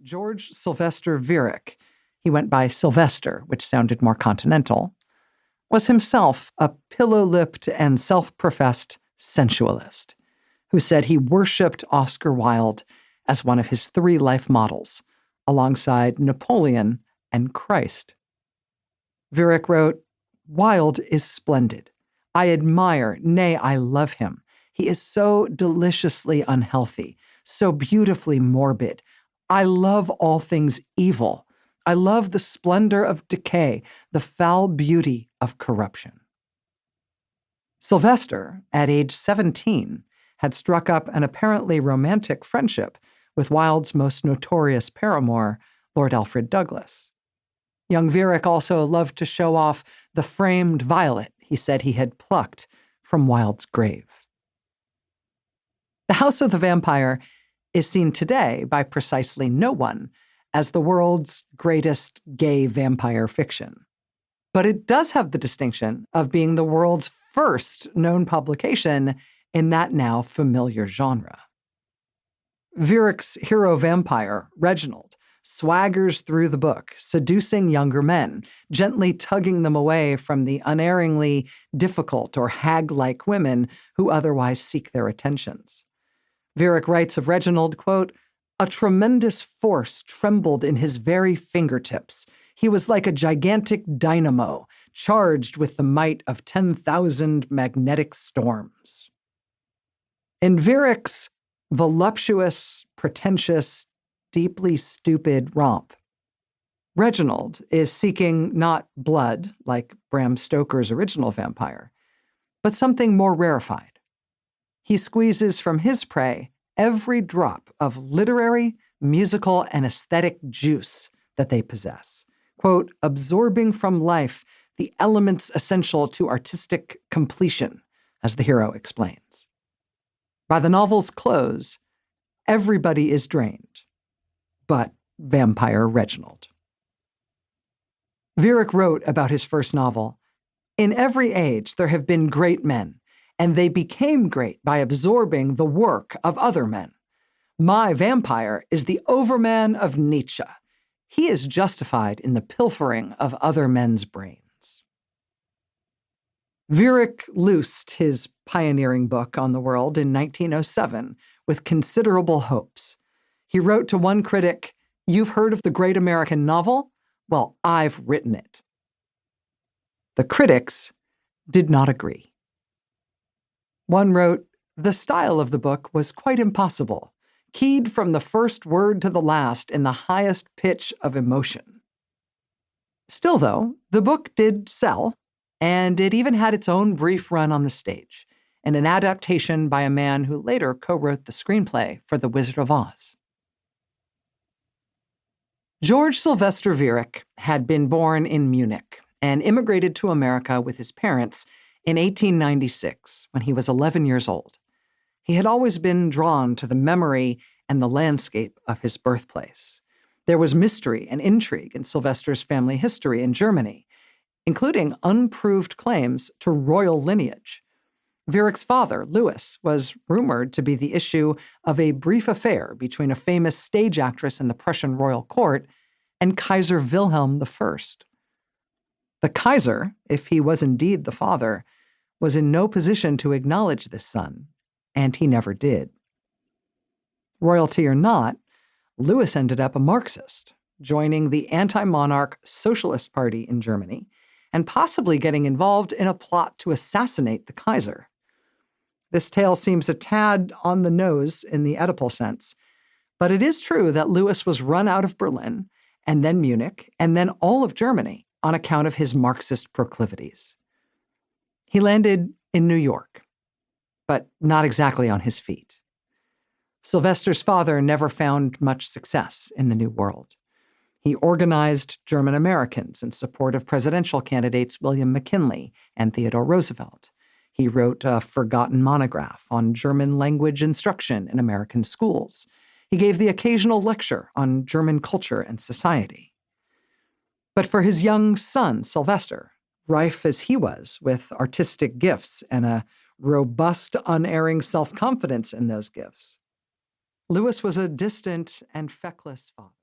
George Sylvester Viereck, he went by Sylvester, which sounded more continental, was himself a pillow-lipped and self-professed sensualist who said he worshipped Oscar Wilde as one of his 3 life models, alongside Napoleon and Christ. Viereck wrote, "Wilde is splendid. I admire, nay, I love him. He is so deliciously unhealthy, so beautifully morbid. I love all things evil. I love the splendor of decay, the foul beauty of corruption." Sylvester, at age 17, had struck up an apparently romantic friendship with Wilde's most notorious paramour, Lord Alfred Douglas. Young Viereck also loved to show off the framed violet he said he had plucked from Wilde's grave. The House of the Vampire is seen today by precisely no one as the world's greatest gay vampire fiction. But it does have the distinction of being the world's first known publication in that now familiar genre. Viereck's hero vampire, Reginald, swaggers through the book, seducing younger men, gently tugging them away from the unerringly difficult or hag-like women who otherwise seek their attentions. Viereck writes of Reginald, quote, "A tremendous force trembled in his very fingertips. He was like a gigantic dynamo, charged with the might of 10,000 magnetic storms." In Viereck's voluptuous, pretentious, deeply stupid romp, Reginald is seeking not blood, like Bram Stoker's original vampire, but something more rarefied. He squeezes from his prey every drop of literary, musical, and aesthetic juice that they possess, quote, "absorbing from life the elements essential to artistic completion," as the hero explains. By the novel's close, everybody is drained, but Vampire Reginald. Viereck wrote about his first novel, "In every age there have been great men, and they became great by absorbing the work of other men. My vampire is the overman of Nietzsche. He is justified in the pilfering of other men's brains." Viereck loosed his pioneering book on the world in 1907 with considerable hopes. He wrote to one critic, "You've heard of the great American novel? Well, I've written it." The critics did not agree. One wrote, "The style of the book was quite impossible, keyed from the first word to the last in the highest pitch of emotion." Still, though, the book did sell, and it even had its own brief run on the stage, in an adaptation by a man who later co-wrote the screenplay for The Wizard of Oz. George Sylvester Viereck had been born in Munich and immigrated to America with his parents in 1896, when he was 11 years old. He had always been drawn to the memory and the landscape of his birthplace. There was mystery and intrigue in Sylvester's family history in Germany, including unproved claims to royal lineage. Viereck's father, Louis, was rumored to be the issue of a brief affair between a famous stage actress in the Prussian royal court and Kaiser Wilhelm I. The Kaiser, if he was indeed the father, was in no position to acknowledge this son, and he never did. Royalty or not, Louis ended up a Marxist, joining the anti-monarch Socialist Party in Germany, and possibly getting involved in a plot to assassinate the Kaiser. This tale seems a tad on the nose in the Oedipal sense, but it is true that Louis was run out of Berlin, and then Munich, and then all of Germany on account of his Marxist proclivities. He landed in New York, but not exactly on his feet. Sylvester's father never found much success in the New World. He organized German Americans in support of presidential candidates William McKinley and Theodore Roosevelt. He wrote a forgotten monograph on German language instruction in American schools. He gave the occasional lecture on German culture and society. But for his young son, Sylvester, rife as he was with artistic gifts and a robust, unerring self-confidence in those gifts, Louis was a distant and feckless father.